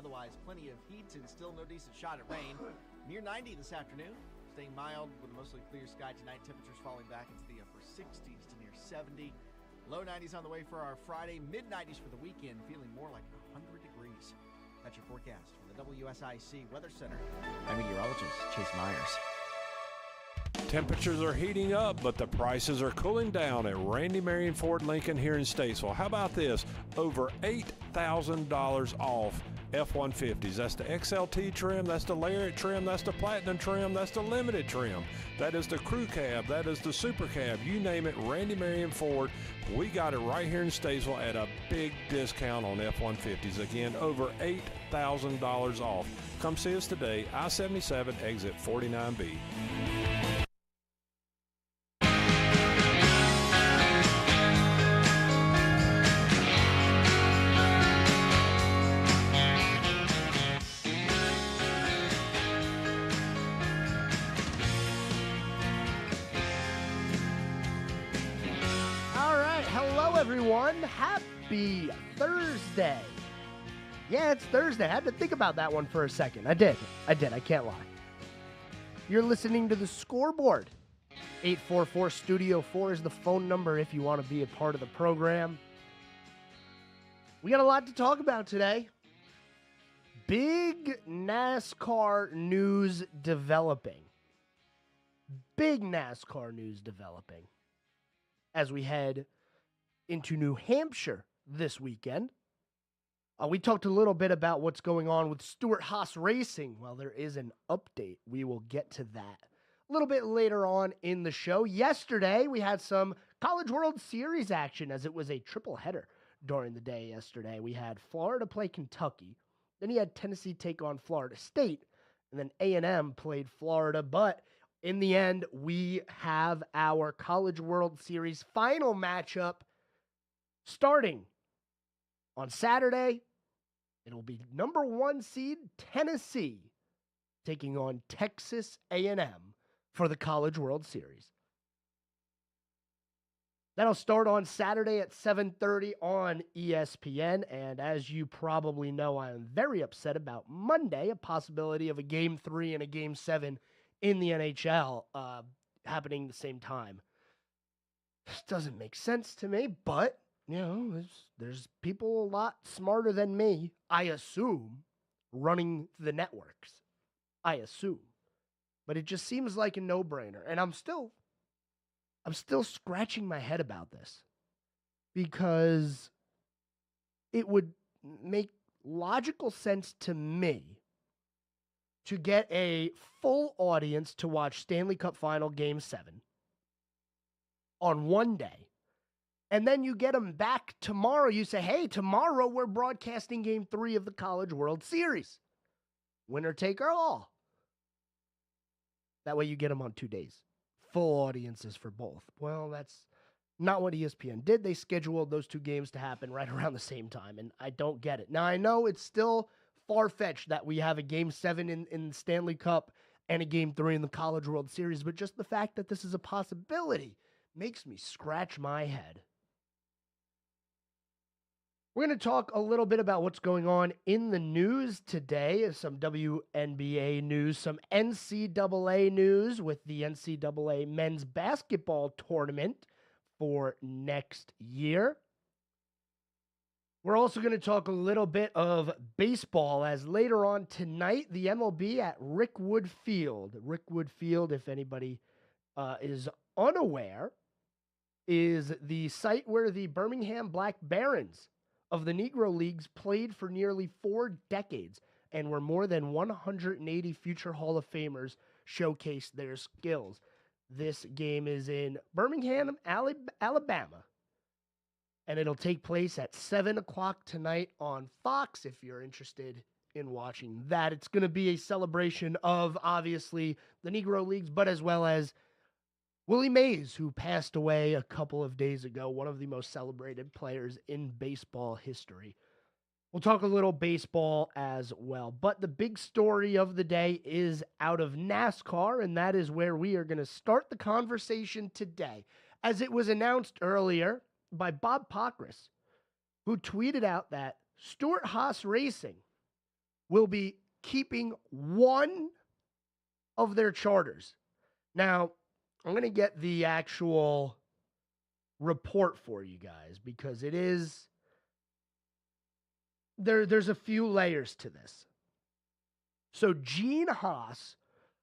Otherwise, plenty of heat and still no decent shot at rain. Near 90 this afternoon. Staying mild with a mostly clear sky tonight. Temperatures falling back into the upper 60s to near 70. Low 90s on the way for our Friday. Mid 90s for the weekend. Feeling more like 100 degrees. That's your forecast from the WSIC Weather Center. I'm meteorologist Chase Myers. Temperatures are heating up, but the prices are cooling down at Randy Marion Ford Lincoln here in Statesville. How about this? Over $8,000 off F-150s. That's the XLT trim, that's the Lariat trim, that's the Platinum trim, that's the Limited trim. That is the Crew Cab, that is the Super Cab. You name it, Randy Marion Ford. We got it right here in Statesville at a big discount on F-150s. Again, over $8,000 off. Come see us today, I-77, exit 49B. Happy Thursday. Yeah, it's Thursday. I had to think about that one for a second. I did. I can't lie. You're listening to the Scoreboard. 844-STUDIO-4 is the phone number if you want to be a part of the program. We got a lot to talk about today. Big NASCAR news developing. Big NASCAR news developing as we head into New Hampshire this weekend. We talked a little bit about what's going on with Stewart-Haas Racing. Well, there is an update. We will get to that a little bit later on in the show. Yesterday, we had some College World Series action as it was a triple header during the day yesterday. We had Florida play Kentucky. Then you had Tennessee take on Florida State. And then A&M played Florida. But in the end, we have our College World Series final matchup starting on Saturday. It'll be number 1 seed Tennessee taking on Texas A&M for the College World Series. That'll start on Saturday at 7:30 on ESPN. And as you probably know, I am very upset about Monday, a possibility of a Game 3 and a Game 7 in the NHL happening at the same time. This doesn't make sense to me, but you know, there's people a lot smarter than me, I assume, running the networks. I assume. But it just seems like a no-brainer. And I'm still scratching my head about this because it would make logical sense to me to get a full audience to watch Stanley Cup Final Game 7 on one day. And then you get them back tomorrow. You say, hey, tomorrow we're broadcasting Game 3 of the College World Series. Winner take all. That way you get them on 2 days. Full audiences for both. Well, that's not what ESPN did. They scheduled those 2 games to happen right around the same time, and I don't get it. Now, I know it's still far-fetched that we have a Game 7 in the Stanley Cup and a Game 3 in the College World Series, but just the fact that this is a possibility makes me scratch my head. We're going to talk a little bit about what's going on in the news today, some WNBA news, some NCAA news with the NCAA men's basketball tournament for next year. We're also going to talk a little bit of baseball as later on tonight, the MLB at Rickwood Field. Rickwood Field, if anybody is unaware, is the site where the Birmingham Black Barons of the Negro Leagues played for nearly 4 decades and where more than 180 future Hall of Famers showcased their skills. This game is in Birmingham, Alabama, and it'll take place at 7 o'clock tonight on Fox if you're interested in watching that. It's going to be a celebration of, obviously, the Negro Leagues, but as well as Willie Mays, who passed away a couple of days ago, one of the most celebrated players in baseball history. We'll talk a little baseball as well. But the big story of the day is out of NASCAR, and that is where we are going to start the conversation today. As it was announced earlier by Bob Pockrass, who tweeted out that Stewart-Haas Racing will be keeping one of their charters. Now, I'm going to get the actual report for you guys because it is there's a few layers to this. So Gene Haas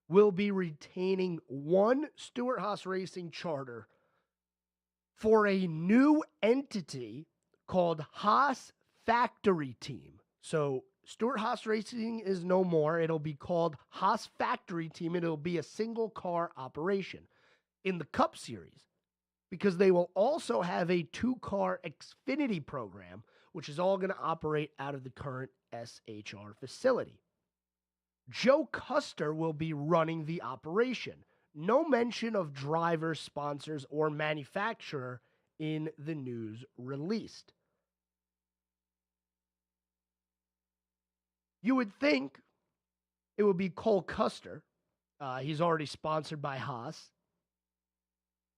will be retaining one Stewart-Haas Racing charter for a new entity called Haas Factory Team. So Stewart-Haas Racing is no more. It'll be called Haas Factory Team, and it'll be a single car operation in the Cup Series, because they will also have a 2-car Xfinity program, which is all going to operate out of the current SHR facility. Joe Custer will be running the operation. No mention of drivers, sponsors, or manufacturer in the news released. You would think it would be Cole Custer. He's already sponsored by Haas.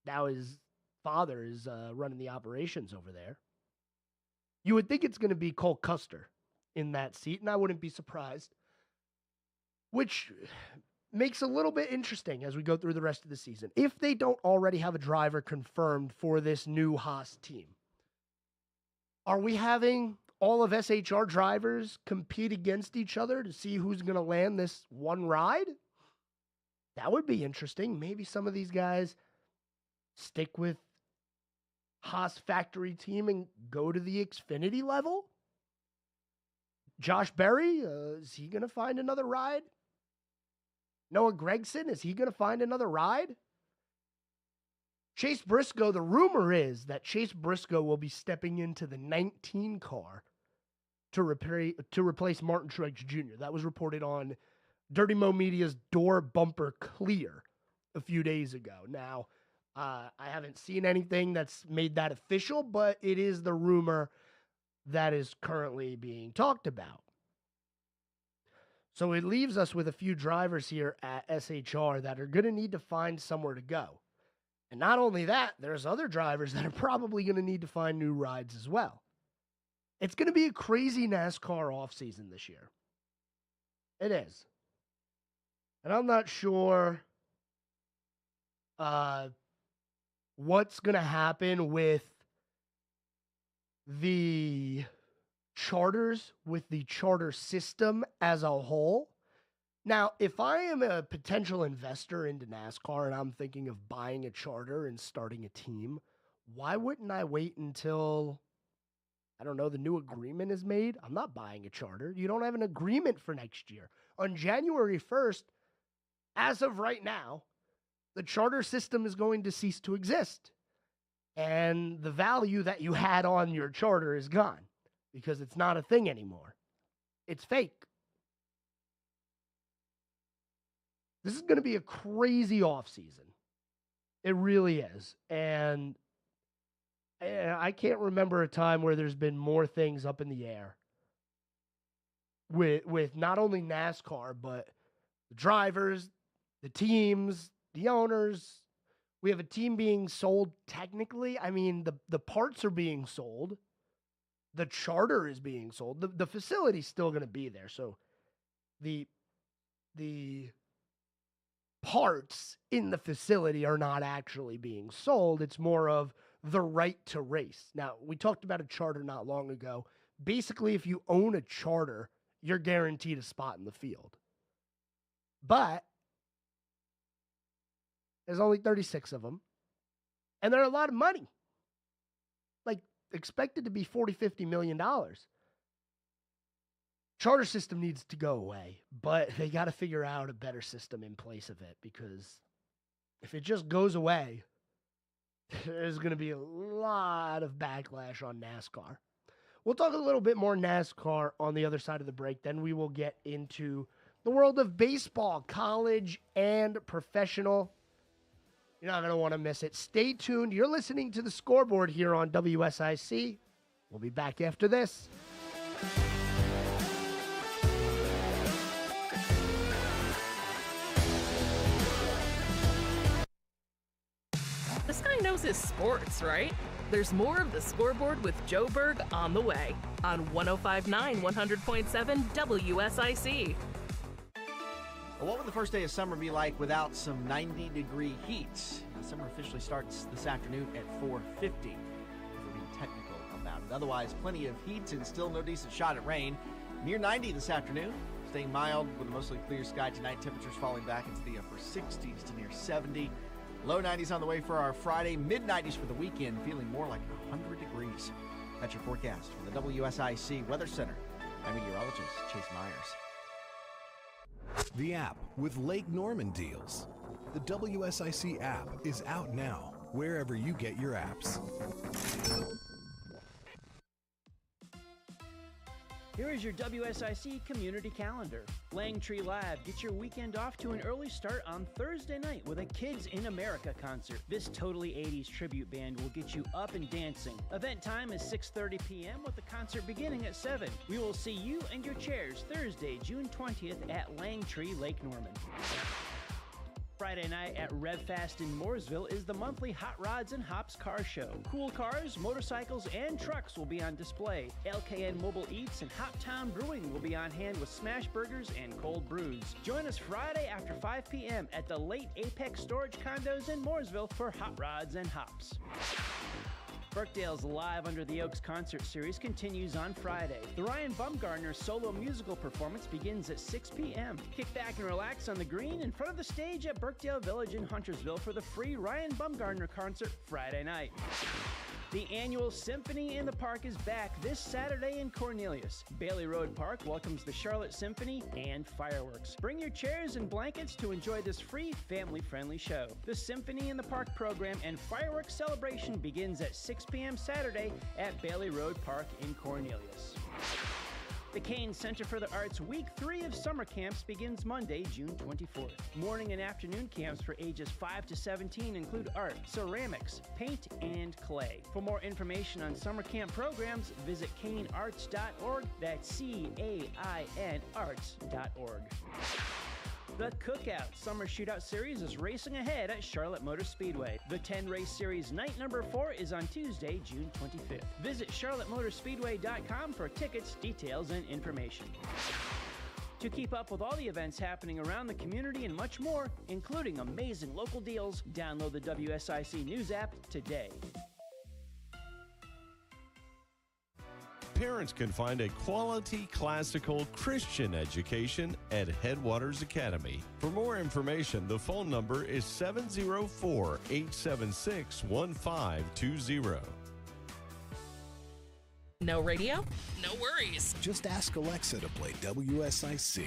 Now his father is running the operations over there. You would think it's going to be Cole Custer in that seat, and I wouldn't be surprised. Which makes a little bit interesting as we go through the rest of the season. If they don't already have a driver confirmed for this new Haas team, are we having all of SHR drivers compete against each other to see who's going to land this one ride? That would be interesting. Maybe some of these guys stick with Haas Factory Team and go to the Xfinity level. Josh Berry, is he going to find another ride? Noah Gragson, is he going to find another ride? Chase Briscoe, the rumor is that Chase Briscoe will be stepping into the 19 car to replace Martin Truex Jr. That was reported on Dirty Mo Media's Door Bumper Clear a few days ago. Now, I haven't seen anything that's made that official, but it is the rumor that is currently being talked about. So it leaves us with a few drivers here at SHR that are going to need to find somewhere to go. And not only that, there's other drivers that are probably going to need to find new rides as well. It's going to be a crazy NASCAR offseason this year. It is. And I'm not sure what's going to happen with the charters, with the charter system as a whole. Now, if I am a potential investor into NASCAR and I'm thinking of buying a charter and starting a team, why wouldn't I wait until, I don't know, the new agreement is made? I'm not buying a charter. You don't have an agreement for next year. On January 1st, as of right now, the charter system is going to cease to exist. And the value that you had on your charter is gone because it's not a thing anymore. It's fake. This is going to be a crazy offseason. It really is. And I can't remember a time where there's been more things up in the air with not only NASCAR, but the drivers, the teams, the owners. We have a team being sold technically. I mean, the parts are being sold. The charter is being sold. The facility's still going to be there. So the parts in the facility are not actually being sold. It's more of the right to race. Now, we talked about a charter not long ago. Basically, if you own a charter, you're guaranteed a spot in the field. But there's only 36 of them. And they're a lot of money. Like, expected to be $40, $50 million. Charter system needs to go away. But they got to figure out a better system in place of it. Because if it just goes away, there's going to be a lot of backlash on NASCAR. We'll talk a little bit more NASCAR on the other side of the break. Then we will get into the world of baseball, college and professional. You're not going to want to miss it. Stay tuned. You're listening to the Scoreboard here on WSIC. We'll be back after this. This guy knows his sports, right? There's more of the Scoreboard with Joe Berg on the way on 105.9 100.7 WSIC. Well, what would the first day of summer be like without some 90-degree heat? Now, summer officially starts this afternoon at 4:50. If we're being technical about it. Otherwise, plenty of heat and still no decent shot at rain. Near 90 this afternoon. Staying mild with a mostly clear sky tonight. Temperatures falling back into the upper 60s to near 70. Low 90s on the way for our Friday. Mid-90s for the weekend. Feeling more like 100 degrees. That's your forecast from the WSIC Weather Center. I'm meteorologist Chase Myers. The app with Lake Norman deals. The WSIC app is out now, wherever you get your apps. Here is your WSIC community calendar. Langtree Live, get your weekend off to an early start on Thursday night with a Kids in America concert. This totally 80s tribute band will get you up and dancing. Event time is 6:30 p.m. with the concert beginning at 7. We will see you and your chairs Thursday, June 20th at Langtree, Lake Norman. Friday night at RevFast in Mooresville is the monthly Hot Rods and Hops car show. Cool cars, motorcycles, and trucks will be on display. LKN Mobile Eats and Hoptown Brewing will be on hand with smash burgers and cold brews. Join us Friday after 5 p.m. at the Late Apex Storage Condos in Mooresville for Hot Rods and Hops. Birkdale's Live Under the Oaks concert series continues on Friday. The Ryan Bumgardner solo musical performance begins at 6 p.m. Kick back and relax on the green in front of the stage at Birkdale Village in Huntersville for the free Ryan Bumgardner concert Friday night. The annual Symphony in the Park is back this Saturday in Cornelius. Bailey Road Park welcomes the Charlotte Symphony and fireworks. Bring your chairs and blankets to enjoy this free, family-friendly show. The Symphony in the Park program and fireworks celebration begins at 6 p.m. Saturday at Bailey Road Park in Cornelius. The Kane Center for the Arts Week 3 of summer camps begins Monday, June 24th. Morning and afternoon camps for ages 5 to 17 include art, ceramics, paint, and clay. For more information on summer camp programs, visit canearts.org. That's CAIN arts.org. The Cookout Summer Shootout Series is racing ahead at Charlotte Motor Speedway. The 10-race series night number 4 is on Tuesday, June 25th. Visit charlottemotorspeedway.com for tickets, details, and information. To keep up with all the events happening around the community and much more, including amazing local deals, download the WSIC News app today. Parents can find a quality classical Christian education at Headwaters Academy. For more information, the phone number is 704-876-1520. No radio? No worries. Just ask Alexa to play WSIC.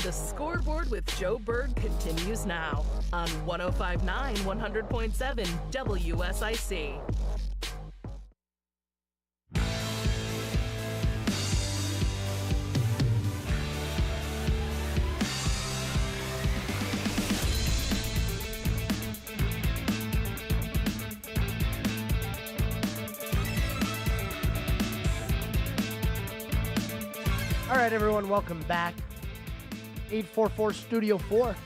The Scoreboard with Joe Berg continues now on 105.9 100.7 WSIC. All right, everyone, welcome back. 844 Studio 4.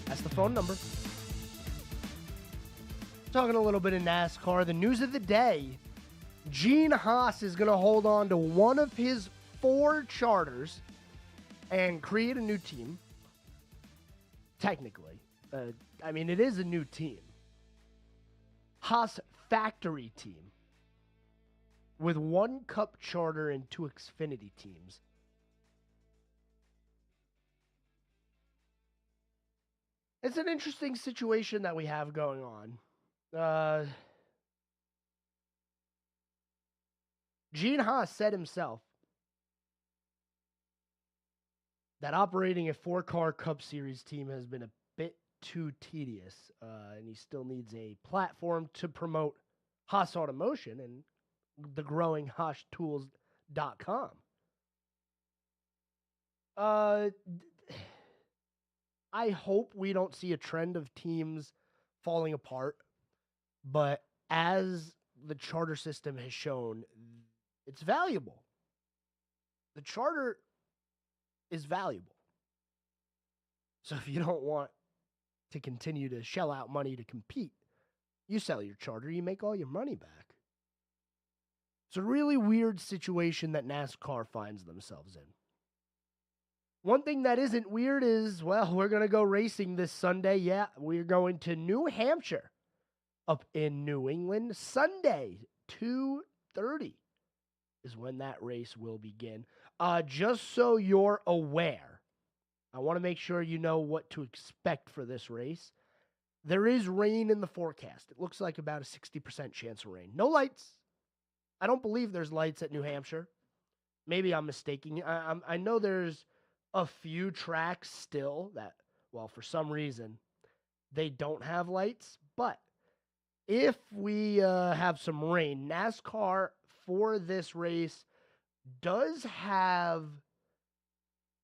That's the phone number. Talking a little bit of NASCAR. The news of the day. Gene Haas is going to hold on to one of his 4 charters and create a new team. Technically. I mean, it is a new team. Haas Factory Team. With 1 Cup charter and 2 Xfinity teams. It's an interesting situation that we have going on. Gene Haas said himself that operating a 4-car Cup Series team has been a bit too tedious, and he still needs a platform to promote Haas Automotion and the growing HaasTools.com. I hope we don't see a trend of teams falling apart, but as the charter system has shown, it's valuable. The charter is valuable. So if you don't want to continue to shell out money to compete, You sell your charter, you make all your money back. It's a really weird situation that NASCAR finds themselves in. One thing that isn't weird is, well, we're going to go racing this Sunday. Yeah, we're going to New Hampshire up in New England. Sunday, 2:30 is when that race will begin. Just so you're aware, I want to make sure you know what to expect for this race. There is rain in the forecast. It looks like about a 60% chance of rain. No lights. I don't believe there's lights at New Hampshire. Maybe I'm mistaking. I know there's a few tracks still that, well, for some reason, they don't have lights. But if we have some rain, NASCAR for this race does have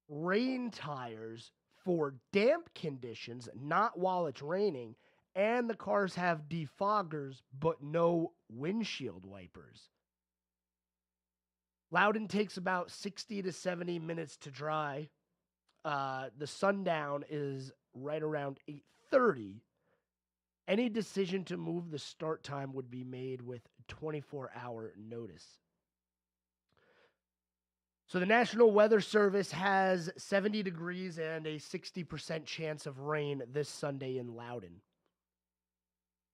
rain tires for damp conditions, not while it's raining, and the cars have defoggers, but no windshield wipers. Loudon takes about 60 to 70 minutes to dry. The sundown is right around 8:30. Any decision to move the start time would be made with 24-hour notice. So the National Weather Service has 70 degrees and a 60% chance of rain this Sunday in Loudon.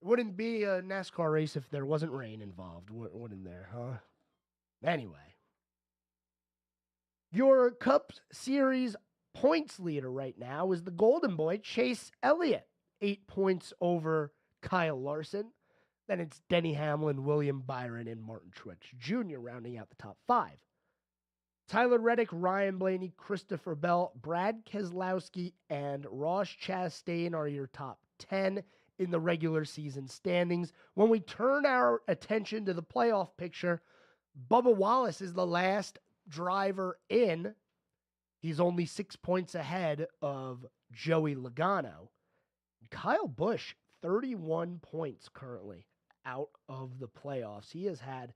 It wouldn't be a NASCAR race if there wasn't rain involved, wouldn't there, huh? Anyway. Your Cup Series points leader right now is the Golden Boy, Chase Elliott. 8 points over Kyle Larson. Then it's Denny Hamlin, William Byron, and Martin Truex Jr. rounding out the top 5. Tyler Reddick, Ryan Blaney, Christopher Bell, Brad Keselowski, and Ross Chastain are your top 10 in the regular season standings. When we turn our attention to the playoff picture, Bubba Wallace is the last driver in. He's only 6 points ahead of Joey Logano. Kyle Busch, 31 points currently out of the playoffs. He has had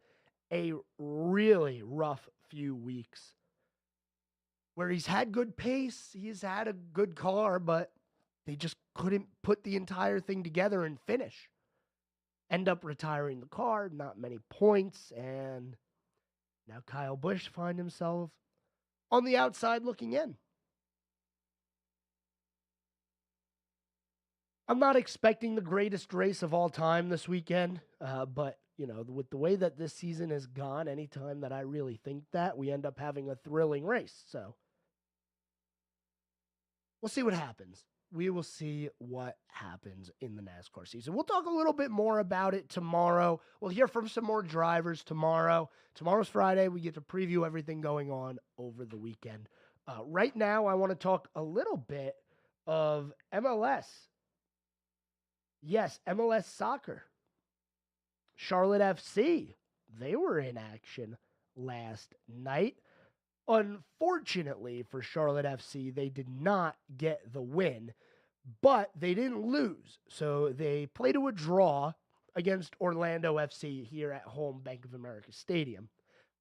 a really rough few weeks where he's had good pace, he's had a good car, but they just couldn't put the entire thing together and finish. End up retiring the car, not many points, and now Kyle Busch finds himself on the outside looking in. I'm not expecting the greatest race of all time this weekend, but, you know, with the way that this season has gone, anytime that I really think that, we end up having a thrilling race. So we'll see what happens. We will see what happens in the NASCAR season. We'll talk a little bit more about it tomorrow. We'll hear from some more drivers tomorrow. Tomorrow's Friday. We get to preview everything going on over the weekend. Right now, I want to talk a little bit of MLS. Yes, MLS soccer. Charlotte FC. They were in action last night. Unfortunately for Charlotte FC, they did not get the win, but they didn't lose. So they played to a draw against Orlando FC here at home Bank of America Stadium.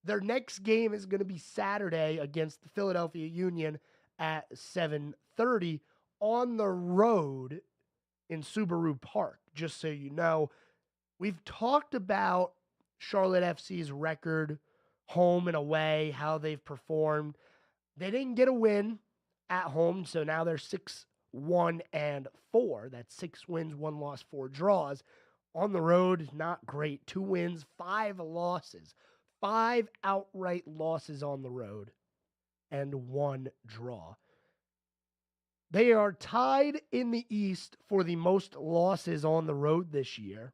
Their next game is going to be Saturday against the Philadelphia Union at 7:30 on the road in Subaru Park. Just so you know, we've talked about Charlotte FC's record home and away, how they've performed. They didn't get a win at home, so now they're 6-1-4. That's 6 wins, 1 loss, 4 draws. On the road, not great. 2 wins, 5 losses. 5 outright losses on the road and 1 draw. They are tied in the East for the most losses on the road this year.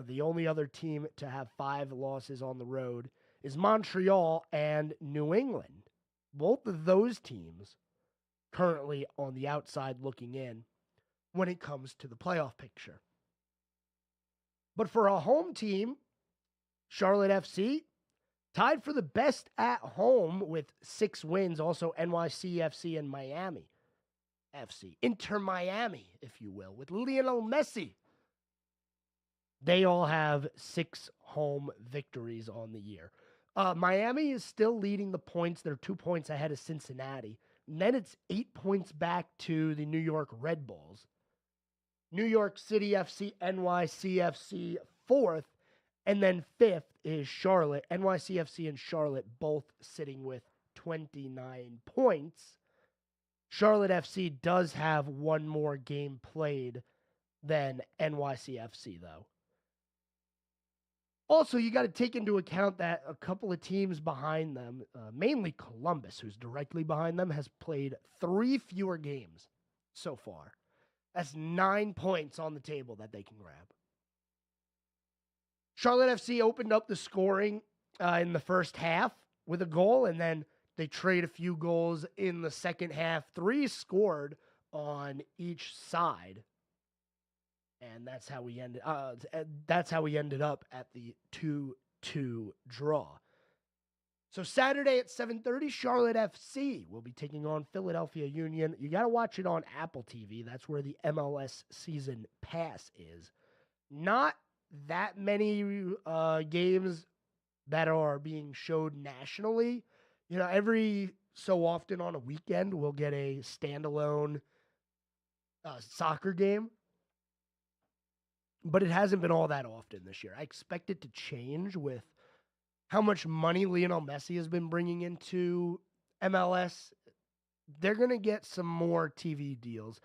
The only other team to have 5 losses on the road is Montreal and New England. Both of those teams currently on the outside looking in when it comes to the playoff picture. But for a home team, Charlotte FC, tied for the best at home with 6 wins, also NYC FC and Miami FC. Inter Miami, if you will, with Lionel Messi. They all have 6 home victories on the year. Miami is still leading the points. They're 2 points ahead of Cincinnati. And then it's 8 points back to the New York Red Bulls. New York City FC, NYCFC 4th, and then 5th is Charlotte. NYCFC and Charlotte both sitting with 29 points. Charlotte FC does have one more game played than NYCFC, though. Also, you got to take into account that a couple of teams behind them, mainly Columbus, who's directly behind them, has played 3 fewer games so far. That's 9 points on the table that they can grab. Charlotte FC opened up the scoring in the first half with a goal, and then they trade a few goals in the second half. 3 scored on each side. And that's how we ended. That's how we ended up at the 2-2 draw. So Saturday at 7:30, Charlotte FC will be taking on Philadelphia Union. You got to watch it on Apple TV. That's where the MLS season pass is. Not that many games that are being showed nationally. You know, every so often on a weekend, we'll get a standalone soccer game. But it hasn't been all that often this year. I expect it to change with how much money Lionel Messi has been bringing into MLS. They're going to get some more TV deals.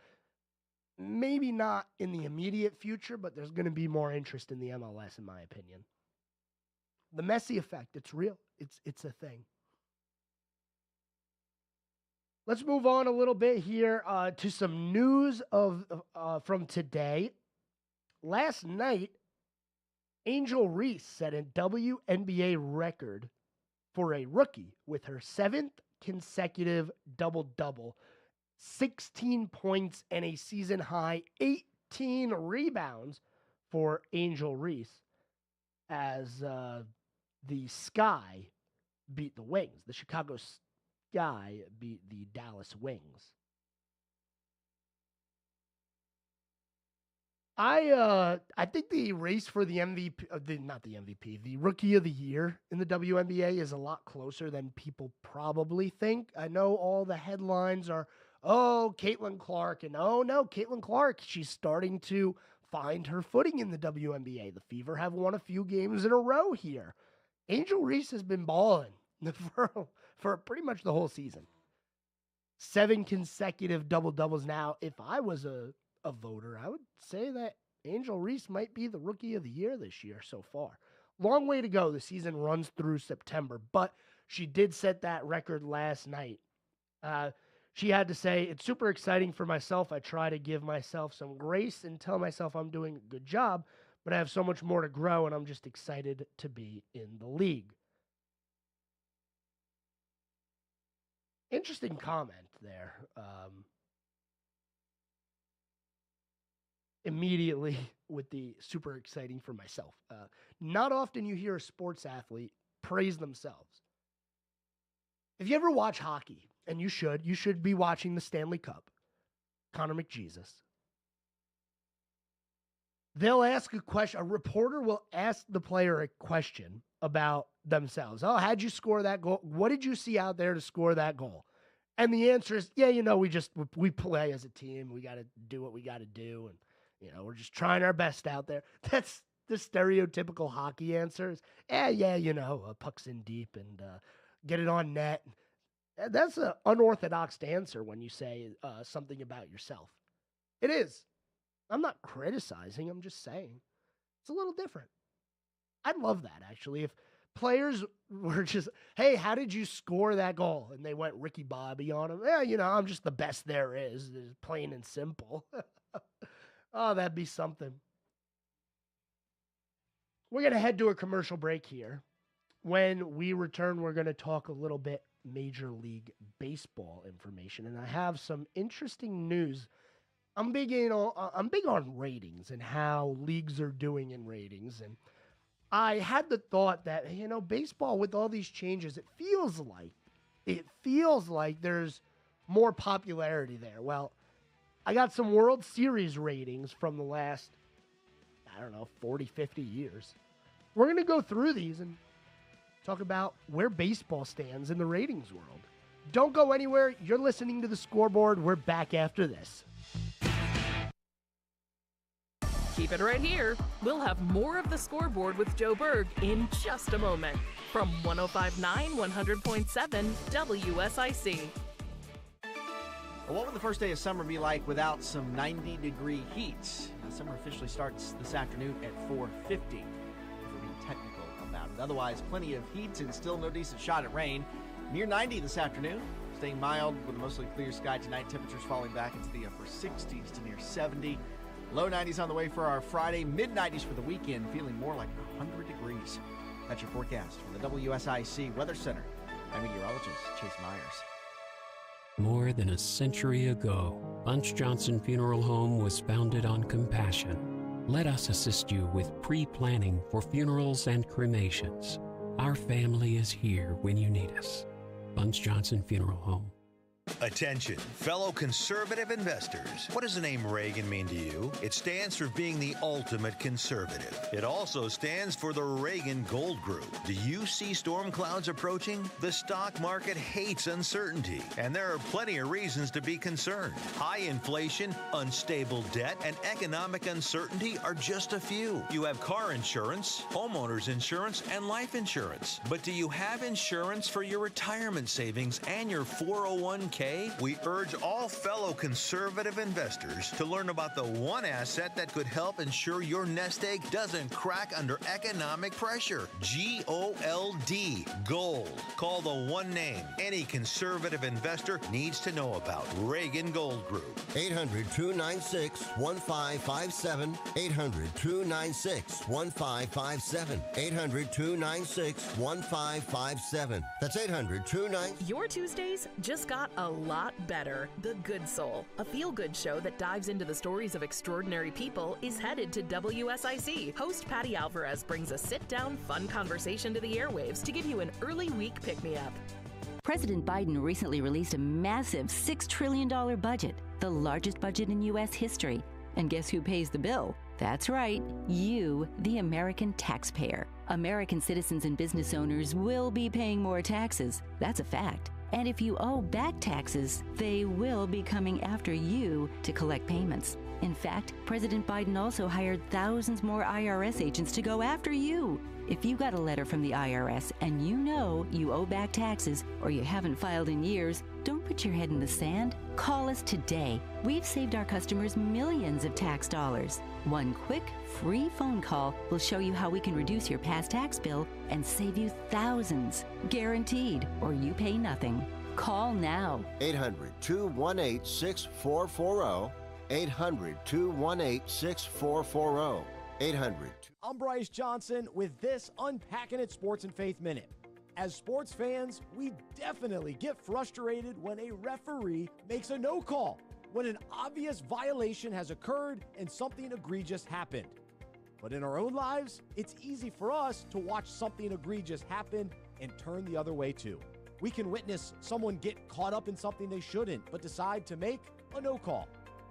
Maybe not in the immediate future, but there's going to be more interest in the MLS, in my opinion. The Messi effect, it's real. It's a thing. Let's move on a little bit here to some news from today. Last night, Angel Reese set a WNBA record for a rookie with her 7th consecutive double-double, 16 points and a season-high 18 rebounds for Angel Reese as the Sky beat the Wings. The Chicago Sky beat the Dallas Wings. I think the race for the MVP, the Rookie of the Year in the WNBA is a lot closer than people probably think. I know all the headlines are, oh, Caitlin Clark, and oh no, Caitlin Clark, she's starting to find her footing in the WNBA. The Fever have won a few games in a row here. Angel Reese has been balling for pretty much the whole season. 7 consecutive double-doubles now. If I was a voter, I would say that Angel Reese might be the Rookie of the Year this year so far. Long way to go. The season runs through September, but she did set that record last night. She had to say, it's super exciting for myself. I try to give myself some grace and tell myself I'm doing a good job, but I have so much more to grow, and I'm just excited to be in the league. Interesting comment there. Immediately with the super exciting for myself. Not often you hear a sports athlete praise themselves. If you ever watch hockey, and you should be watching the Stanley Cup, Connor McJesus, they'll ask a question. A reporter will ask the player a question about themselves. Oh, how'd you score that goal? What did you see out there to score that goal? And the answer is, yeah, we play as a team. We got to do what we got to do. And, we're just trying our best out there. That's the stereotypical hockey answers. Puck's in deep and get it on net. That's an unorthodox answer when you say something about yourself. It is. I'm not criticizing. I'm just saying it's a little different. I'd love that, actually. If players were just, hey, how did you score that goal? And they went Ricky Bobby on him. Yeah, I'm just the best there is. It's plain and simple. Oh, that'd be something. We're going to head to a commercial break here. When we return, we're going to talk a little bit Major League Baseball information. And I have some interesting news. I'm big on ratings and how leagues are doing in ratings. And I had the thought that, baseball with all these changes, it feels like there's more popularity there. Well, I got some World Series ratings from the last, 40, 50 years. We're going to go through these and talk about where baseball stands in the ratings world. Don't go anywhere. You're listening to The Scoreboard. We're back after this. Keep it right here. We'll have more of the Scoreboard with Joe Berg in just a moment from 105.9 100.7 WSIC. Well, what would the first day of summer be like without some 90-degree heat? Summer officially starts this afternoon at 4:50, if we're being technical about it. Otherwise, plenty of heat and still no decent shot at rain. Near 90 this afternoon, staying mild with a mostly clear sky tonight. Temperatures falling back into the upper 60s to near 70. Low 90s on the way for our Friday. Mid-90s for the weekend, feeling more like 100 degrees. That's your forecast from the WSIC Weather Center. I'm meteorologist Chase Myers. More than a century ago, Bunch Johnson Funeral Home was founded on compassion. Let us assist you with pre-planning for funerals and cremations. Our family is here when you need us. Bunch Johnson Funeral Home. Attention, fellow conservative investors. What does the name Reagan mean to you? It stands for being the ultimate conservative. It also stands for the Reagan Gold Group. Do you see storm clouds approaching? The stock market hates uncertainty, and there are plenty of reasons to be concerned. High inflation, unstable debt, and economic uncertainty are just a few. You have car insurance, homeowners insurance, and life insurance. But do you have insurance for your retirement savings and your 401k? We urge all fellow conservative investors to learn about the one asset that could help ensure your nest egg doesn't crack under economic pressure. G-O-L-D, gold. Call the one name any conservative investor needs to know about. Reagan Gold Group. 800-296-1557. 800-296-1557. 800-296-1557. That's 800-296. Your Tuesdays just got a lot better. The Good Soul, a feel-good show that dives into the stories of extraordinary people, is headed to WSIC. Host Patty Alvarez brings a sit-down, fun conversation to the airwaves to give you an early week pick-me-up. President Biden recently released a massive $6 trillion budget, the largest budget in U.S. history. And guess who pays the bill? That's right, you, the American taxpayer. American citizens and business owners will be paying more taxes. That's a fact. And if you owe back taxes, they will be coming after you to collect payments. In fact, President Biden also hired thousands more IRS agents to go after you. If you got a letter from the IRS and you know you owe back taxes or you haven't filed in years, don't put your head in the sand. Call us today. We've saved our customers millions of tax dollars. One quick, free phone call will show you how we can reduce your past tax bill and save you thousands. Guaranteed, or you pay nothing. Call now. 800-218-6440. 800-218-6440. 800. I'm Bryce Johnson with this Unpacking It Sports and Faith Minute. As sports fans, we definitely get frustrated when a referee makes a no call, when an obvious violation has occurred and something egregious happened. But in our own lives, it's easy for us to watch something egregious happen and turn the other way too. We can witness someone get caught up in something they shouldn't, but decide to make a no call.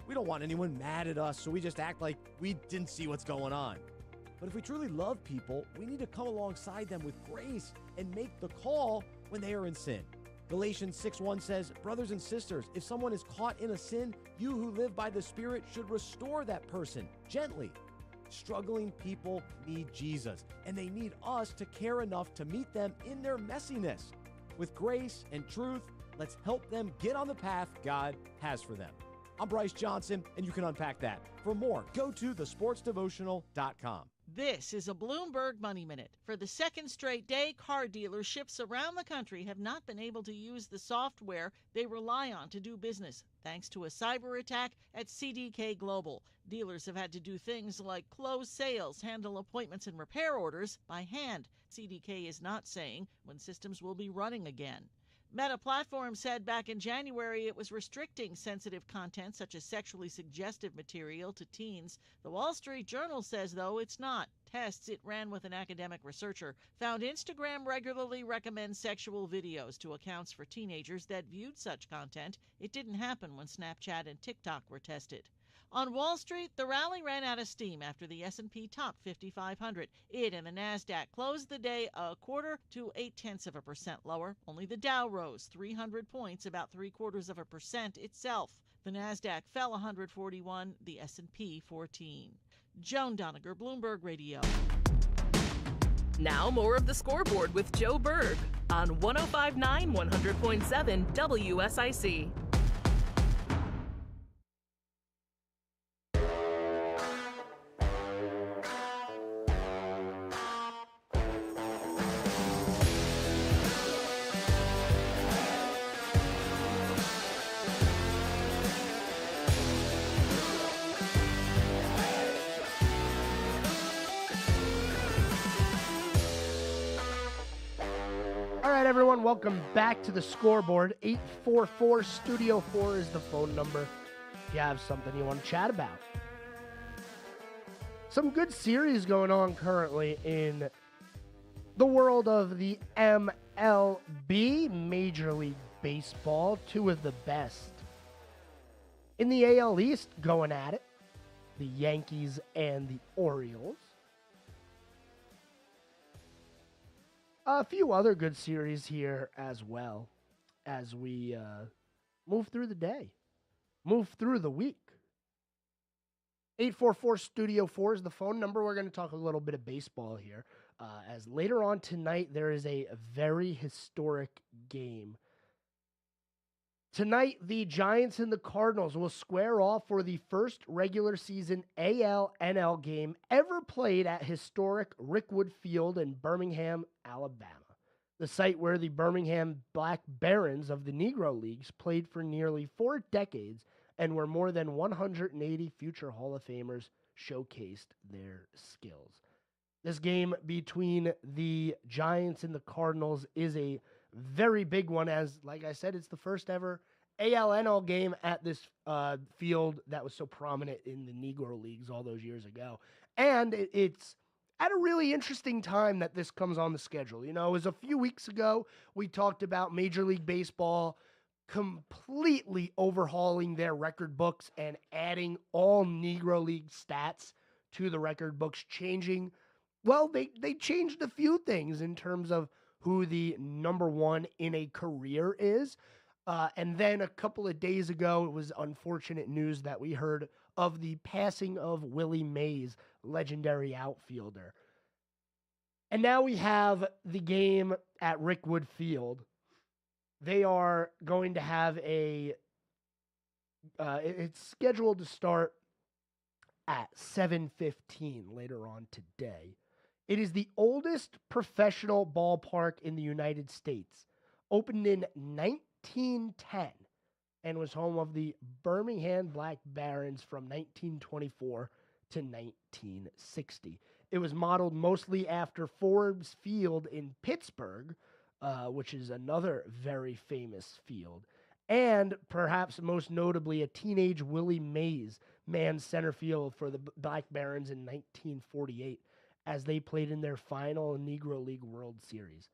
We don't want anyone mad at us, so we just act like we didn't see what's going on. But if we truly love people, we need to come alongside them with grace and make the call when they are in sin. Galatians 6:1 says, "Brothers and sisters, if someone is caught in a sin, you who live by the Spirit should restore that person gently." Struggling people need Jesus, and they need us to care enough to meet them in their messiness. With grace and truth, let's help them get on the path God has for them. I'm Bryce Johnson, and you can unpack that. For more, go to thesportsdevotional.com. This is a Bloomberg Money Minute. For the second straight day, car dealerships around the country have not been able to use the software they rely on to do business, thanks to a cyber attack at CDK Global. Dealers have had to do things like close sales, handle appointments and repair orders by hand. CDK is not saying when systems will be running again. Meta Platforms said back in January it was restricting sensitive content such as sexually suggestive material to teens. The Wall Street Journal says, though, it's not. Tests it ran with an academic researcher found Instagram regularly recommends sexual videos to accounts for teenagers that viewed such content. It didn't happen when Snapchat and TikTok were tested. On Wall Street, the rally ran out of steam after the S&P topped 5,500. It and the NASDAQ closed the day 0.25% lower. Only the Dow rose 300 points, about 0.75% itself. The NASDAQ fell 141, the S&P 14. Joan Doniger, Bloomberg Radio. Now more of the Scoreboard with Joe Berg on 105.9 100.7 WSIC. Everyone, welcome back to the Scoreboard. 844 Studio 4 is the phone number if you have something you want to chat about. Some good series going on currently in the world of the MLB, Major League Baseball. Two of the best in the AL East going at it, the Yankees and the Orioles. A few other good series here as well as we move through the day, move through the week. 844 Studio 4 is the phone number. We're going to talk a little bit of baseball here, as later on tonight there is a very historic game. Tonight, the Giants and the Cardinals will square off for the first regular season AL-NL game ever played at historic Rickwood Field in Birmingham, Alabama, the site where the Birmingham Black Barons of the Negro Leagues played for nearly 4 decades and where more than 180 future Hall of Famers showcased their skills. This game between the Giants and the Cardinals is a very big one, as, like I said, it's the first ever AL-NL game at this field that was so prominent in the Negro Leagues all those years ago. And it's at a really interesting time that this comes on the schedule. You know, it was a few weeks ago we talked about Major League Baseball completely overhauling their record books and adding all Negro League stats to the record books, changing, well, they changed a few things in terms of who the number one in a career is. And then a couple of days ago, it was unfortunate news that we heard of the passing of Willie Mays, legendary outfielder. And now we have the game at Rickwood Field. They are going to have it's scheduled to start at 7:15 later on today. It is the oldest professional ballpark in the United States, opened in 1910 and was home of the Birmingham Black Barons from 1924 to 1960. It was modeled mostly after Forbes Field in Pittsburgh, which is another very famous field, and perhaps most notably a teenage Willie Mays manned center field for the Black Barons in 1948. As they played in their final Negro League World Series.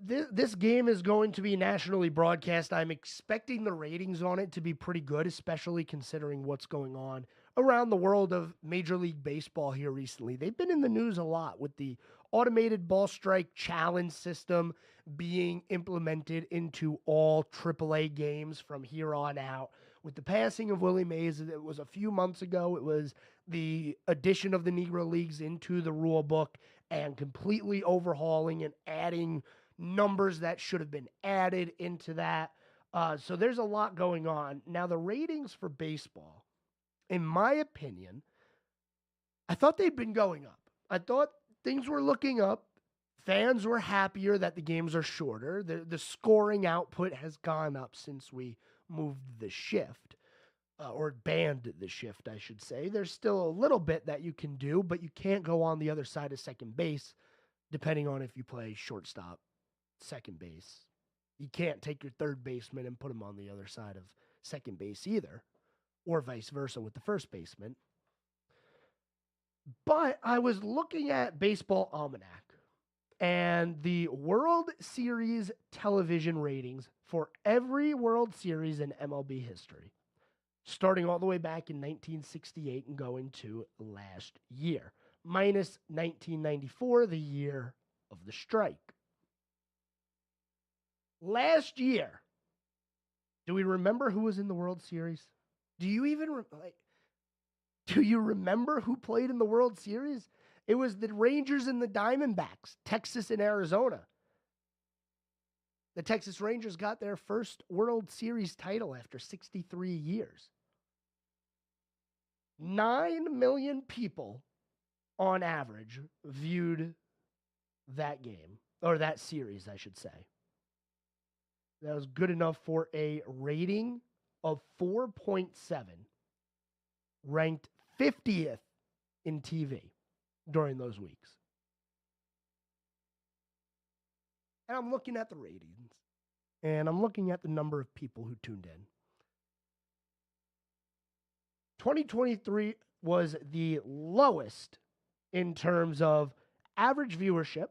This game is going to be nationally broadcast. I'm expecting the ratings on it to be pretty good, especially considering what's going on around the world of Major League Baseball here recently. They've been in the news a lot with the automated ball strike challenge system being implemented into all AAA games from here on out. With the passing of Willie Mays, it was a few months ago. It was the addition of the Negro Leagues into the rule book and completely overhauling and adding numbers that should have been added into that. So there's a lot going on. Now, the ratings for baseball, in my opinion, I thought they'd been going up. I thought things were looking up. Fans were happier that the games are shorter. The scoring output has gone up since we moved the shift, or banned the shift, I should say. There's still a little bit that you can do, but you can't go on the other side of second base, depending on if you play shortstop, second base. You can't take your third baseman and put him on the other side of second base either, or vice versa with the first baseman. But I was looking at Baseball Almanac, and the World Series television ratings for every World Series in MLB history, starting all the way back in 1968 and going to last year, minus 1994, the year of the strike. Last year, do we remember who was in the World Series? Do you even do you remember who played in the World Series? It was the Rangers and the Diamondbacks, Texas and Arizona. The Texas Rangers got their first World Series title after 63 years. 9 million people on average viewed that game, or that series, I should say. That was good enough for a rating of 4.7, ranked 50th in TV during those weeks. And I'm looking at the ratings, and I'm looking at the number of people who tuned in. 2023 was the lowest in terms of average viewership,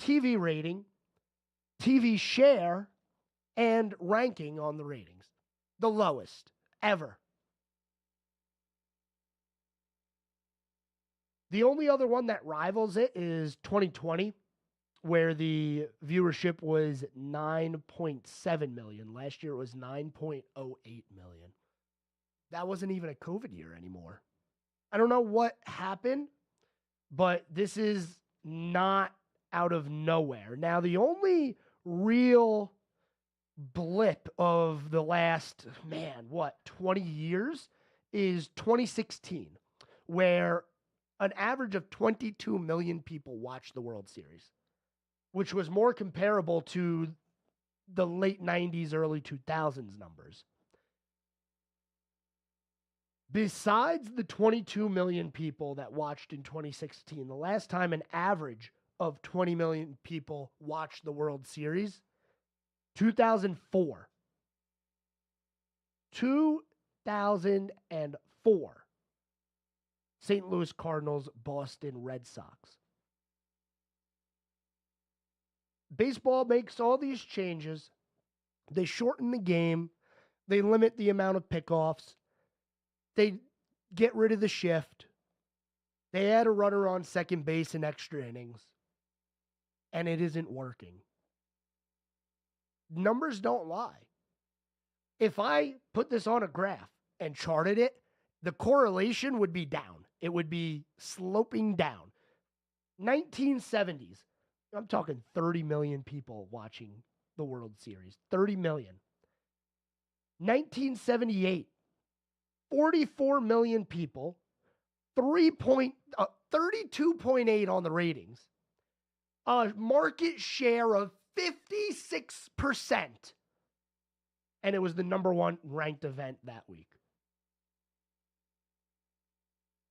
TV rating, TV share, and ranking on the ratings. The lowest ever. The only other one that rivals it is 2020, where the viewership was 9.7 million. Last year it was 9.08 million. That wasn't even a COVID year anymore. I don't know what happened, but this is not out of nowhere. Now, the only real blip of the last, 20 years is 2016, where an average of 22 million people watched the World Series, which was more comparable to the late 90s, early 2000s numbers. Besides the 22 million people that watched in 2016, the last time an average of 20 million people watched the World Series, 2004. 2004. St. Louis Cardinals, Boston Red Sox. Baseball makes all these changes. They shorten the game. They limit the amount of pickoffs. They get rid of the shift. They add a runner on second base in extra innings. And it isn't working. Numbers don't lie. If I put this on a graph and charted it, the correlation would be down. It would be sloping down. 1970s, I'm talking 30 million people watching the World Series. 30 million. 1978, 44 million people, 32.8 on the ratings, a market share of 56%, and it was the number one ranked event that week.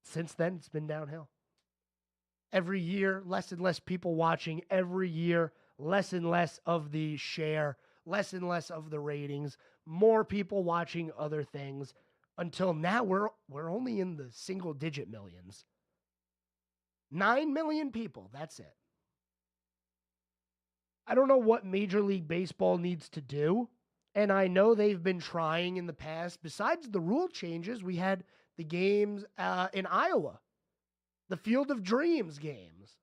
Since then, it's been downhill. Every year, less and less people watching. Every year, less and less of the share, less and less of the ratings, more people watching other things. Until now, we're only in the single-digit millions. 9 million people, that's it. I don't know what Major League Baseball needs to do, and I know they've been trying in the past. Besides the rule changes, we had the games in Iowa, the Field of Dreams games.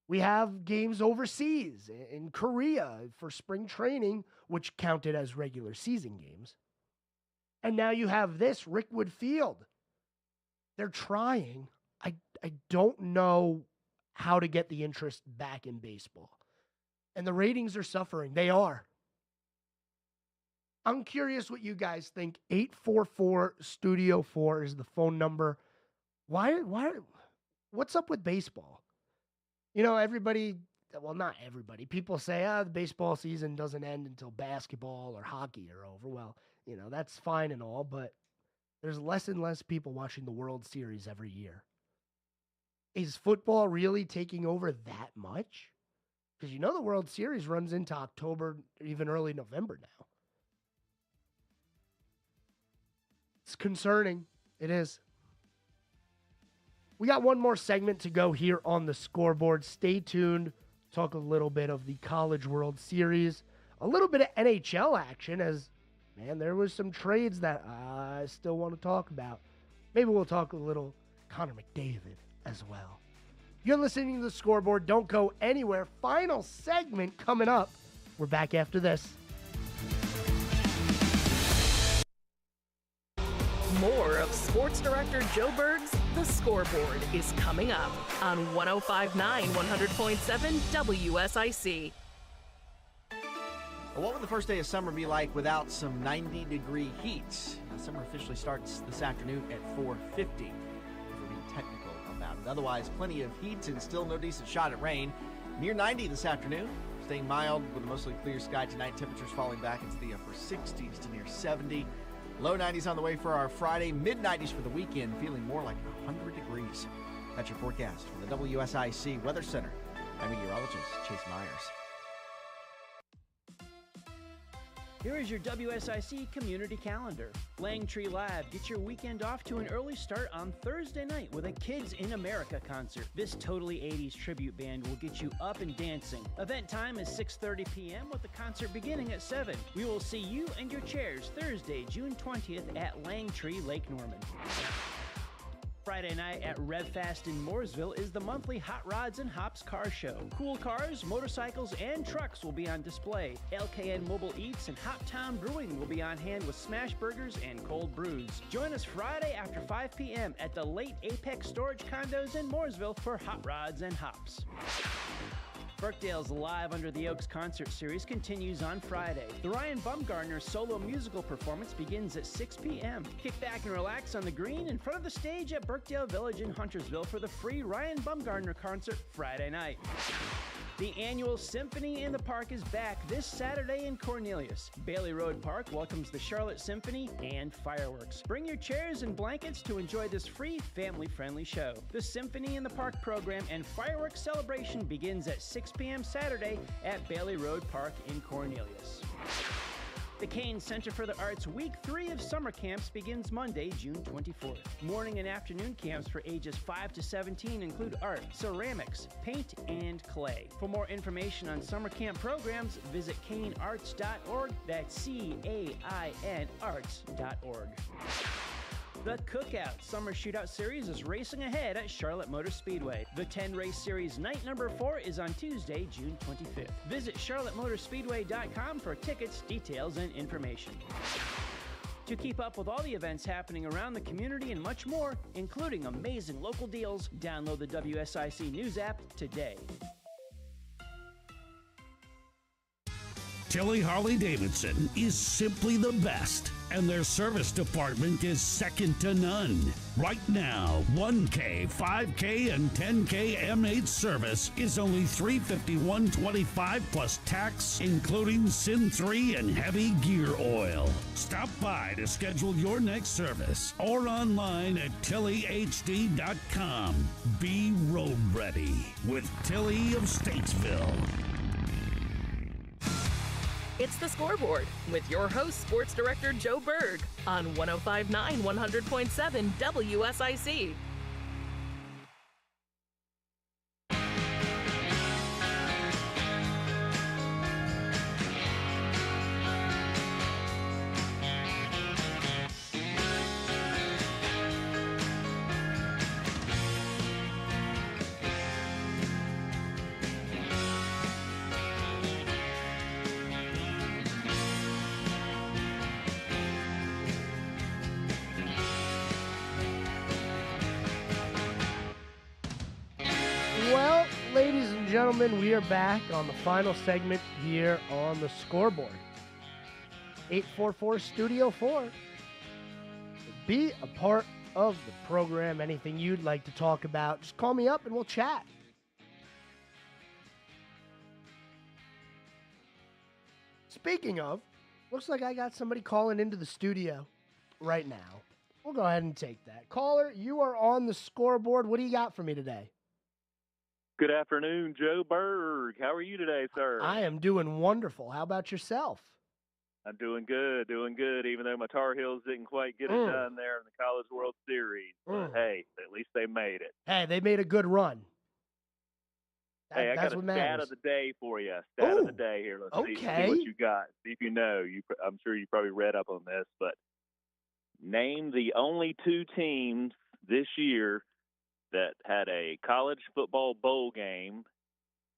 We have games overseas in Korea for spring training, which counted as regular season games. And now you have this, Rickwood Field. They're trying. I don't know how to get the interest back in baseball. And the ratings are suffering. They are. I'm curious what you guys think. 844-STUDIO-4 is the phone number. What's up with baseball? You know, everybody, well, not everybody. People say, the baseball season doesn't end until basketball or hockey are over. Well, you know, that's fine and all, but there's less and less people watching the World Series every year. Is football really taking over that much? Because you know the World Series runs into October, even early November now. It's concerning. It is. We got one more segment to go here on the Scoreboard. Stay tuned. Talk a little bit of the College World Series. A little bit of NHL action as, man, there was some trades that I still want to talk about. Maybe we'll talk a little Connor McDavid as well. You're listening to the Scoreboard. Don't go anywhere. Final segment coming up. We're back after this. More of Sports Director Joe Berg's The Scoreboard is coming up on 105.9 100.7 WSIC. What would the first day of summer be like without some 90-degree heat? Summer officially starts this afternoon at 4:50. If we're being technical about it. Otherwise, plenty of heat and still no decent shot at rain. Near 90 this afternoon. Staying mild with a mostly clear sky tonight. Temperatures falling back into the upper 60s to near 70. Low 90s on the way for our Friday. Mid-90s for the weekend. Feeling more like 100 degrees. That's your forecast from the WSIC Weather Center. I'm meteorologist Chase Myers. Here is your WSIC community calendar. Langtree Live, get your weekend off to an early start on Thursday night with a Kids in America concert. This totally 80s tribute band will get you up and dancing. Event time is 6:30 p.m. with the concert beginning at 7. We will see you and your chairs Thursday, June 20th at Langtree, Lake Norman. Friday night at RevFast in Mooresville is the monthly Hot Rods and Hops car show. Cool cars, motorcycles, and trucks will be on display. LKN Mobile Eats and Hot Town Brewing will be on hand with smash burgers and cold brews. Join us Friday after 5 p.m. at the Late Apex Storage Condos in Mooresville for Hot Rods and Hops. Birkdale's Live Under the Oaks concert series continues on Friday. The Ryan Bumgarner solo musical performance begins at 6 p.m. Kick back and relax on the green in front of the stage at Birkdale Village in Huntersville for the free Ryan Bumgarner concert Friday night. The annual Symphony in the Park is back this Saturday in Cornelius. Bailey Road Park welcomes the Charlotte Symphony and fireworks. Bring your chairs and blankets to enjoy this free, family-friendly show. The Symphony in the Park program and fireworks celebration begins at 6 p.m. Saturday at Bailey Road Park in Cornelius. The Kane Center for the Arts Week 3 of summer camps begins Monday, June 24th. Morning and afternoon camps for ages 5 to 17 include art, ceramics, paint, and clay. For more information on summer camp programs, visit canearts.org. That's C-A-I-N arts.org. The Cookout Summer Shootout Series is racing ahead at Charlotte Motor Speedway. The 10-race series night number 4 is on Tuesday, June 25th. Visit charlottemotorspeedway.com for tickets, details, and information. To keep up with all the events happening around the community and much more, including amazing local deals, download the WSIC News app today. Tilly Harley-Davidson is simply the best, and their service department is second to none. Right now, 1K, 5K, and 10K M8 service is only $351.25 plus tax, including SIN 3 and heavy gear oil. Stop by to schedule your next service or online at tillyhd.com. Be road ready with Tilly of Statesville. It's The Scoreboard with your host, Sports Director Joe Berg on 105.9 100.7 WSIC. Ladies and gentlemen, we are back on the final segment here on the Scoreboard. 844 Studio 4. Be a part of the program. Anything you'd like to talk about, just call me up and we'll chat. Speaking of, looks like I got somebody calling into the studio right now. We'll go ahead and take that. Caller, you are on the Scoreboard. What do you got for me today? Good afternoon, Joe Berg. How are you today, sir? I am doing wonderful. How about yourself? I'm doing good, even though my Tar Heels didn't quite get it done there in the College World Series. But hey, at least they made it. Hey, they made a good run. Hey, I got a stat of the day for you. Stat of the day here. Let's see what you got. See if you know. I'm sure you probably read up on this, but name the only two teams this year that had a college football bowl game,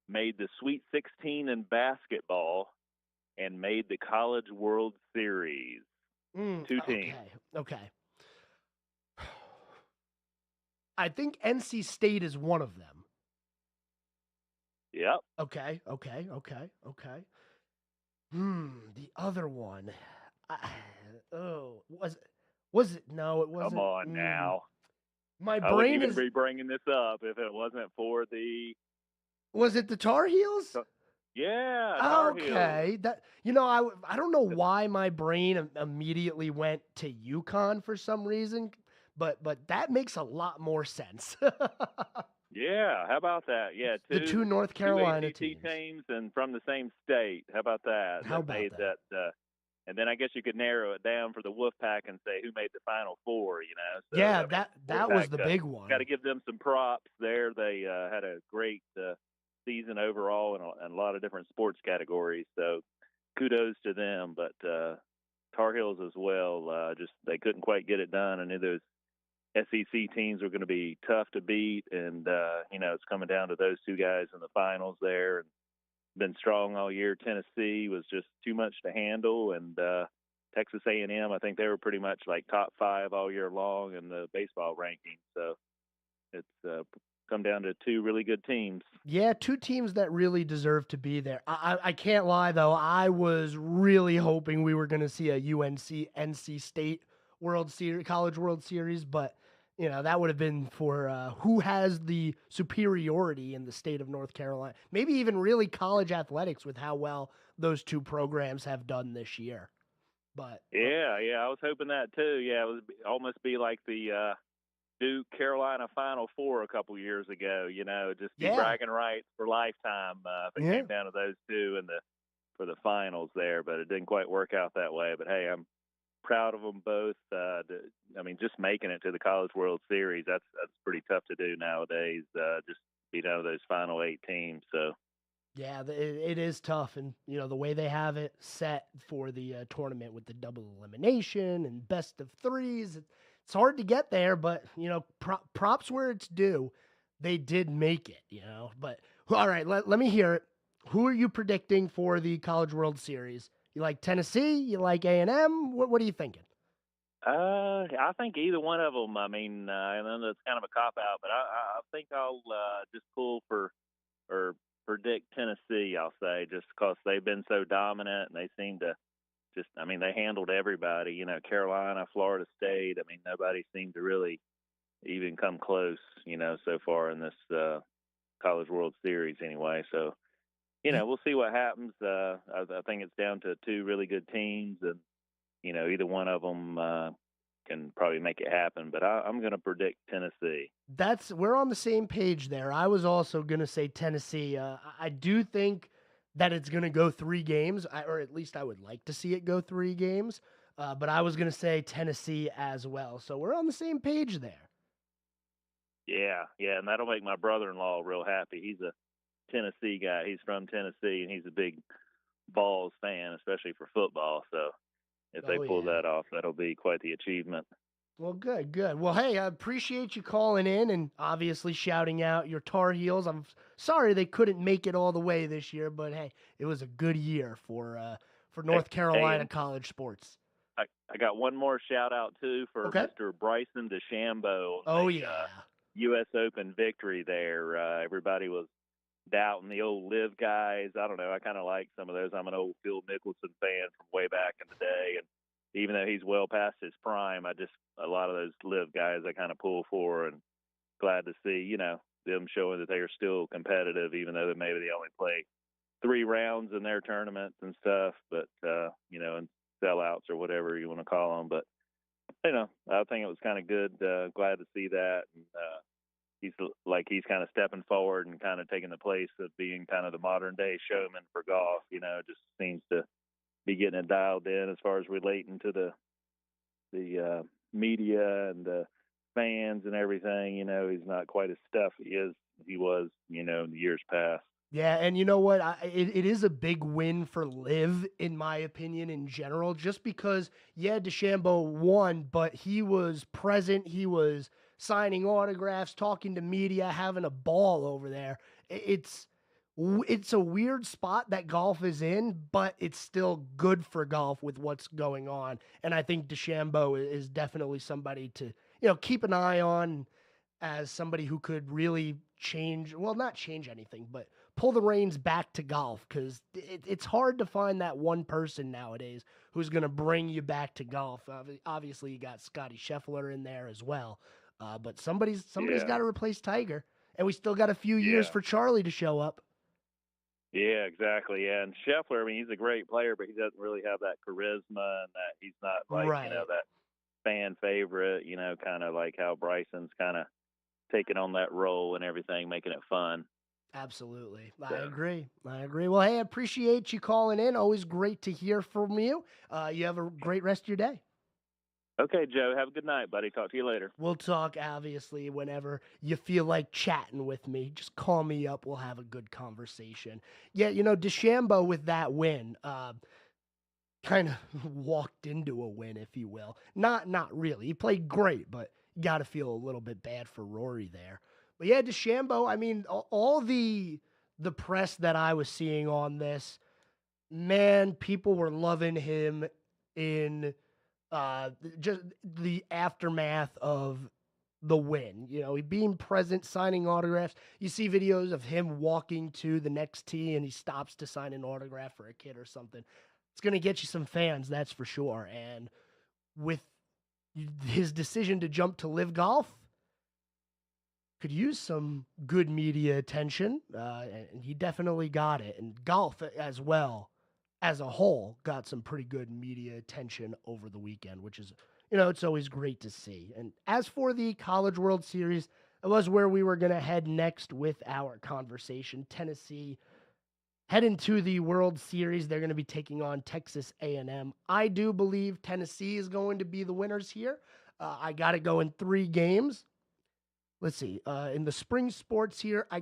made the Sweet 16 in basketball, and made the College World Series. Two teams. Okay. I think NC State is one of them. Yep. Okay. The other one. Was it? No, it wasn't. Come on now. My I wouldn't brain even is. be bringing this up if it wasn't for the. Was it the Tar Heels? Yeah. Tar Okay. Heels. I don't know why my brain immediately went to UConn for some reason, but that makes a lot more sense. Yeah, how about that? Yeah, the two North Carolina teams and from the same state. How about that? How about that? And then I guess you could narrow it down for the Wolfpack and say who made the Final Four. So, yeah, that was the big one. Got to give them some props there. They had a great season overall in a lot of different sports categories. So kudos to them. But Tar Heels as well. Just they couldn't quite get it done. I knew those SEC teams were going to be tough to beat, and it's coming down to those two guys in the finals there. And been strong all year. Tennessee was just too much to handle, and Texas A&M, I think they were pretty much like top 5 all year long in the baseball rankings. So it's come down to two really good teams. Yeah, two teams that really deserve to be there. I can't lie, though. I was really hoping we were going to see a UNC-NC State World Series, College World Series, but that would have been for who has the superiority in the state of North Carolina. Maybe even really college athletics with how well those two programs have done this year. But yeah, I was hoping that too. Yeah, it would almost be like the Duke Carolina Final Four a couple years ago. Just be bragging rights for lifetime if it came down to those two for the finals there. But it didn't quite work out that way. But hey, I'm proud of them both. Just making it to the College World Series, that's pretty tough to do nowadays. Just beat out of those final 8 teams. So yeah, it is tough, and the way they have it set for the tournament with the double elimination and best of 3s, it's hard to get there. But props where it's due. They did make it. But all right, let me hear it. Who are you predicting for the College World Series? You like Tennessee? You like A&M? What are you thinking? I think either one of them. I know that's kind of a cop-out, but I think I'll just pull for or predict Tennessee, I'll say, just because they've been so dominant and they seem to they handled everybody. Carolina, Florida State. Nobody seemed to really even come close, so far in this College World Series anyway. So, we'll see what happens. I think it's down to two really good teams, and either one of them can probably make it happen. But I'm going to predict Tennessee. We're on the same page there. I was also going to say Tennessee. I do think that it's going to go 3 games, or at least I would like to see it go 3 games. But I was going to say Tennessee as well. So we're on the same page there. Yeah, and that'll make my brother-in-law real happy. He's a Tennessee guy. He's from Tennessee, and he's a big Vols fan, especially for football. So if they pull that off, that'll be quite the achievement. Well, good. Well, hey, I appreciate you calling in and obviously shouting out your Tar Heels. I'm sorry they couldn't make it all the way this year, but hey, it was a good year for North Carolina college sports. I got one more shout out too for Mr. Bryson DeChambeau. U.S. Open victory there. Everybody was doubting the old live guys. I don't know. I kind of like some of those. I'm an old Phil Mickelson fan from way back in the day, and even though he's well past his prime, a lot of those live guys I kind of pull for, and glad to see them showing that they are still competitive, even though maybe they only play 3 rounds in their tournaments and stuff, but and sellouts or whatever you want to call them. But I think it was kind of good. Glad to see that. And, he's kind of stepping forward and kind of taking the place of being kind of the modern day showman for golf. Just seems to be getting it dialed in as far as relating to the media and the fans and everything. He's not quite as stuffy as he was, in the years past. Yeah, and you know what? It is a big win for Liv, in my opinion, in general, just because, DeChambeau won, but he was present. He was signing autographs, talking to media, having a ball over there. It's a weird spot that golf is in, but it's still good for golf with what's going on. And I think DeChambeau is definitely somebody to, keep an eye on. as somebody who could really change, well, not change anything, but pull the reins back to golf, because it's hard to find that one person nowadays who's going to bring you back to golf. Obviously, you got Scotty Scheffler in there as well, but somebody's got to replace Tiger, and we still got a few years for Charlie to show up. Yeah, exactly. Yeah, and Scheffler, I mean, he's a great player, but he doesn't really have that charisma, and that he's not like that fan favorite. Kind of like how Bryson's kind of taking on that role and everything, making it fun. Absolutely. I agree. Well, hey, I appreciate you calling in. Always great to hear from you. You have a great rest of your day. Okay, Joe. Have a good night, buddy. Talk to you later. We'll talk, obviously, whenever you feel like chatting with me. Just call me up. We'll have a good conversation. Yeah, DeChambeau with that win kind of walked into a win, if you will. Not really. He played great, but you got to feel a little bit bad for Rory there. But yeah, DeChambeau, I mean, all the press that I was seeing on this, man, people were loving him in just the aftermath of the win. He being present, signing autographs. You see videos of him walking to the next tee and he stops to sign an autograph for a kid or something. It's going to get you some fans, that's for sure. And with his decision to jump to Live Golf, could use some good media attention, and he definitely got it. And golf as well, as a whole, got some pretty good media attention over the weekend, which is, it's always great to see. And as for the College World Series, it was where we were going to head next with our conversation. Tennessee heading to the World Series. They're going to be taking on Texas A&M. I do believe Tennessee is going to be the winners here. I got it going 3 games. Let's see. In the spring sports here, I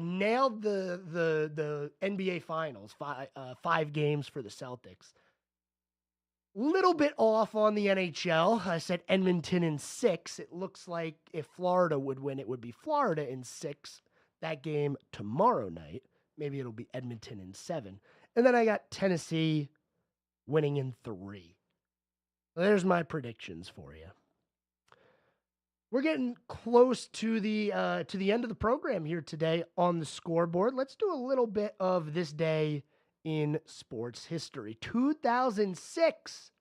nailed the NBA Finals, 5 games for the Celtics. Little bit off on the NHL. I said Edmonton in 6. It looks like if Florida would win, it would be Florida in 6. That game tomorrow night. Maybe it'll be Edmonton in 7. And then I got Tennessee winning in 3. There's my predictions for you. We're getting close to the end of the program here today on the Scoreboard. Let's do a little bit of this day in sports history. 2006,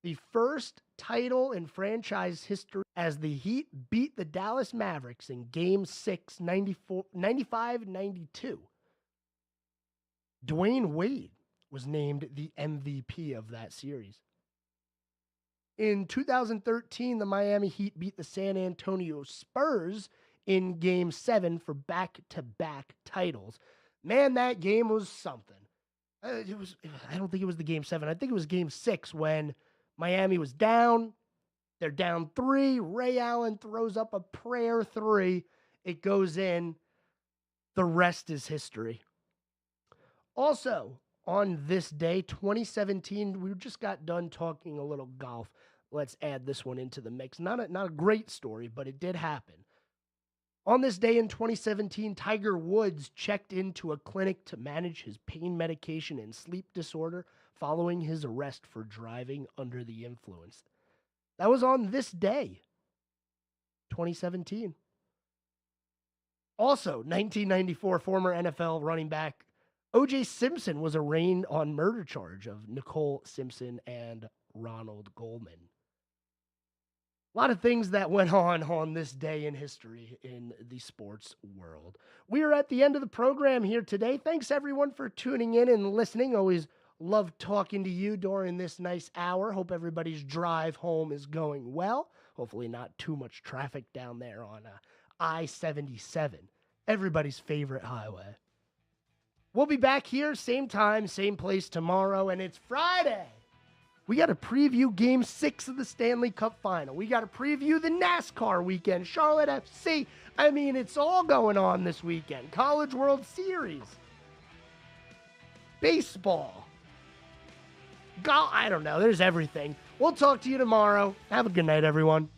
the first title in franchise history as the Heat beat the Dallas Mavericks in Game 6, 95-92. Dwayne Wade was named the MVP of that series. In 2013, the Miami Heat beat the San Antonio Spurs in Game 7 for back-to-back titles. Man, that game was something. I don't think it was the Game 7. I think it was Game 6 when Miami was down. They're down 3. Ray Allen throws up a prayer 3. It goes in. The rest is history. Also, on this day, 2017, we just got done talking a little golf. Let's add this one into the mix. Not a great story, but it did happen. On this day in 2017, Tiger Woods checked into a clinic to manage his pain medication and sleep disorder following his arrest for driving under the influence. That was on this day, 2017. Also, 1994, former NFL running back O.J. Simpson was arraigned on murder charge of Nicole Simpson and Ronald Goldman. A lot of things that went on this day in history in the sports world. We are at the end of the program here today. Thanks, everyone, for tuning in and listening. Always love talking to you during this nice hour. Hope everybody's drive home is going well. Hopefully not too much traffic down there on I-77, everybody's favorite highway. We'll be back here, same time, same place tomorrow, and it's Friday. We got to preview Game 6 of the Stanley Cup Final. We got to preview the NASCAR weekend, Charlotte FC. I mean, it's all going on this weekend. College World Series. Baseball. Golf, I don't know. There's everything. We'll talk to you tomorrow. Have a good night, everyone.